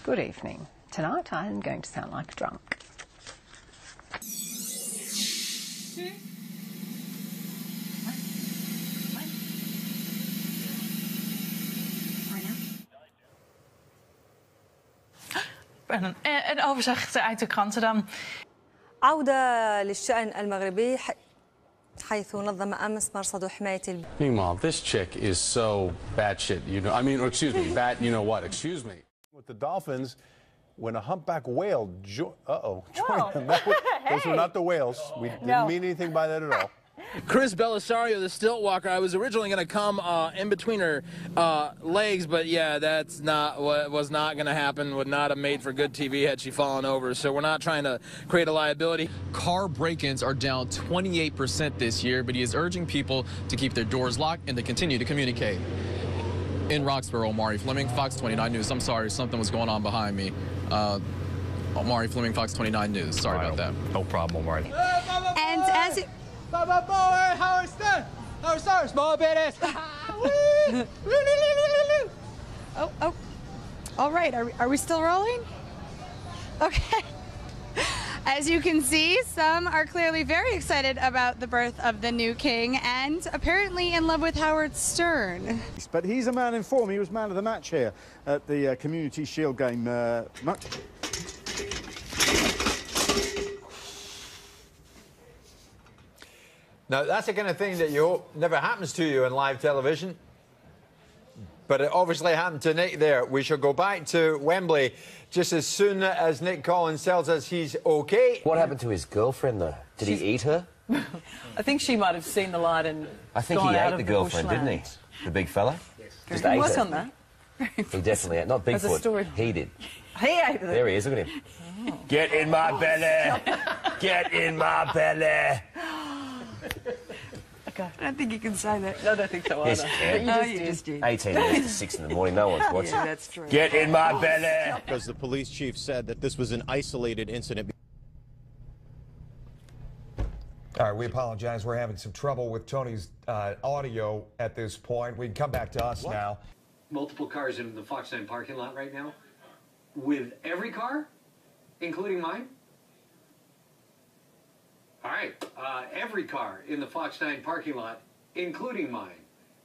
Good evening. Tonight I am going to sound like a drunk. Een overzicht uit de kranten dan. عودة للشأن المغربي حيث نظم أمس مرصد حماية Meanwhile, this chick is so batshit, you know. I mean, or excuse me, bat, you know what? Excuse me. With the Dolphins, when a humpback whale joined them. Those were not the whales. We didn't mean anything by that at all. Chris Belisario, the stilt walker, I was originally going to come in between her legs, but yeah, that's not what was not going to happen. Would not have made for good TV had she fallen over. So we're not trying to create a liability. Car break-ins are down 28% this year, but he is urging people to keep their doors locked and to continue to communicate. In Roxborough, Omari Fleming, Fox 29 News. I'm sorry, something was going on behind me. Omari Fleming, Fox 29 News. Sorry about that. No problem, Omari. And as it... Howard Stern, small business. Oh. All right, are we still rolling? Okay. As you can see, some are clearly very excited about the birth of the new king and apparently in love with Howard Stern. But he's a man in form. He was man of the match here at the Community Shield game. Now, that's the kind of thing that you hope never happens to you on live television. But it obviously happened to Nick there. We shall go back to Wembley just as soon as Nick Collins tells us he's OK. What happened to his girlfriend, though? Did he eat her? I think she might have seen the light and I think he ate the girlfriend, didn't he? The big fella? Just ate work her. on that. He definitely ate. Not As a Bigfoot. story. He did. He ate it. There he is. Look at him. Oh. Get in my belly. Get in my belly. Okay. I don't think you can say that. No, I don't think so either. Yes, you can. But you just did. 18 minutes to 6 in the morning. No one's watching. Yeah, that's true. Get in my belly. Because the police chief said that this was an isolated incident. All right, we apologize. We're having some trouble with Tony's audio at this point. We can come back to us now. Multiple cars in the Fox 9 parking lot right now. With every car, including mine? All right, every car in the Fox 9 parking lot, including mine,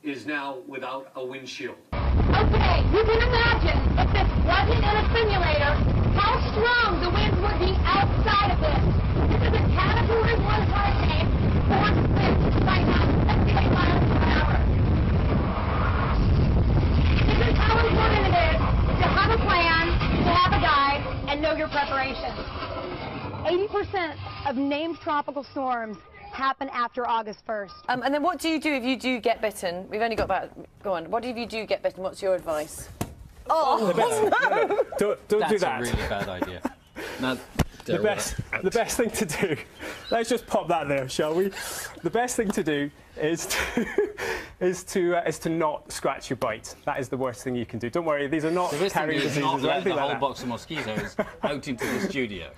is now without a windshield. Okay, you can imagine if this wasn't in a simulator, how strong the winds would be outside of this. This is a Category 1 hurricane, force winds right now, 78 miles per hour. This is how important it is to have a plan, to have a guide, and know your preparations. 80% of named tropical storms happen after August 1st. And then what do you do if you do get bitten? We've only got about... Go on. What if you do get bitten? What's your advice? Oh, no. Don't do that. That's a really bad idea. The best thing to do, let's just pop that there, shall we? The best thing to do is to not scratch your bite. That is the worst thing you can do. Don't worry, these are not carrier diseases not or let anything the like whole that. box of mosquitoes out into the studio.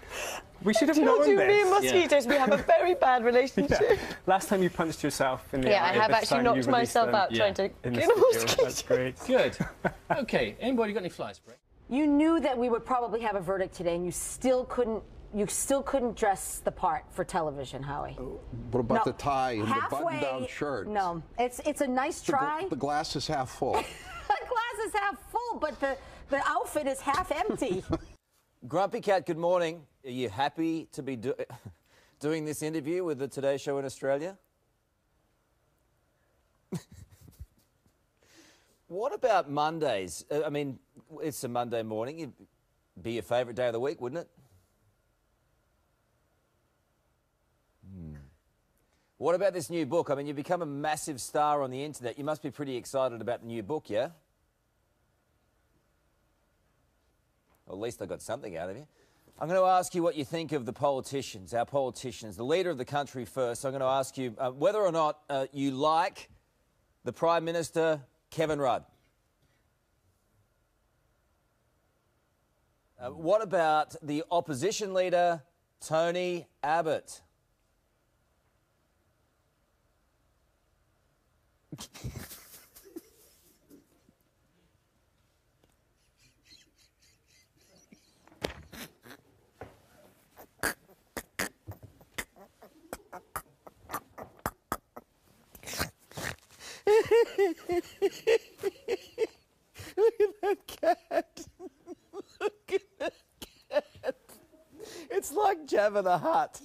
We should have known this. Me and mosquitoes, we have a very bad relationship. Yeah. Last time you punched yourself in the eye. I have actually knocked myself out trying to in the kill a studio. mosquito. That's great. Good. Okay, anybody got any fly spray? You knew that we would probably have a verdict today, and you still couldn't dress the part for television, Howie. What about No, the tie and halfway, the button-down shirt? No, it's a nice try. The glass is half full. The glass is half full, but the outfit is half empty. Grumpy Cat, good morning. Are you happy to be doing this interview with the Today Show in Australia? What about Mondays? I mean, it's a Monday morning. It'd be your favourite day of the week, wouldn't it? What about this new book? I mean, you've become a massive star on the internet. You must be pretty excited about the new book, yeah? Well, at least I got something out of you. I'm going to ask you what you think of the politicians, our politicians, the leader of the country first. I'm going to ask you whether or not you like the Prime Minister, Kevin Rudd. What about the opposition leader, Tony Abbott? Look at that cat. Look at that cat. It's like Jabba the Hutt.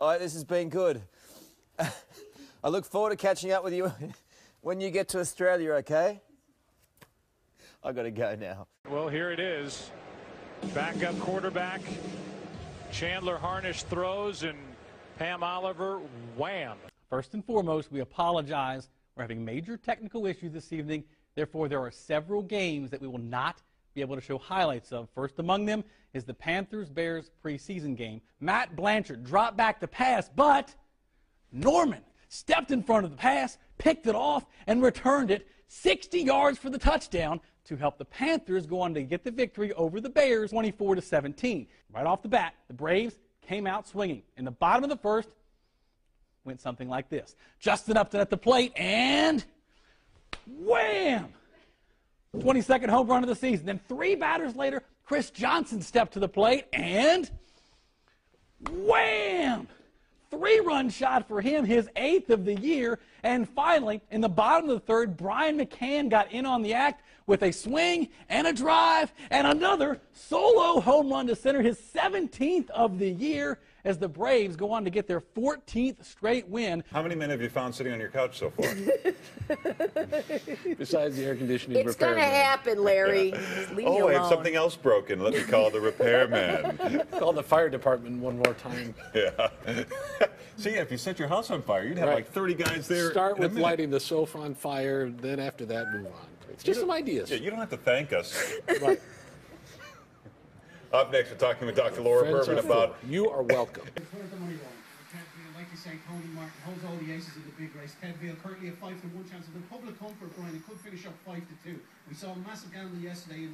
All right, this has been good. I look forward to catching up with you when you get to Australia, okay? I got to go now. Well, here it is. Backup quarterback. Chandler Harnish throws, and Pam Oliver, wham. First and foremost, we apologize. We're having major technical issues this evening. Therefore, there are several games that we will not be able to show highlights of. First among them is the Panthers-Bears preseason game. Matt Blanchard dropped back the pass, but Norman stepped in front of the pass, picked it off, and returned it 60 yards for the touchdown to help the Panthers go on to get the victory over the Bears 24-17. Right off the bat, the Braves came out swinging. In the bottom of the first, went something like this. Justin Upton at the plate, and wham! 22nd home run of the season. Then 3 batters later, Chris Johnson stepped to the plate, and wham! 3-run shot for him, his 8th of the year. And finally, in the bottom of the third, Brian McCann got in on the act with a swing and a drive and another solo home run to center, his 17th of the year, as the Braves go on to get their 14th straight win. How many men have you found sitting on your couch so far? Besides the air conditioning It's going to happen, Larry. Just leave me Oh, I have alone. something else broken. Let me call the repairman. Call the fire department one more time. Yeah. See, if you set your house on fire, you'd have like 30 guys there. Start in a with minute. lighting the sofa on fire, then after that, move on. It's just some ideas. Yeah, you don't have to thank us. Right. Up next, we're talking with Dr. Laura Friends Berman are about... You are welcome. Like you say, Tony Martin holds all the aces in the big race. Ted Veal currently a 5-1 chance of the public comfort, Brian. It could finish up 5-2. We saw a massive gamble yesterday in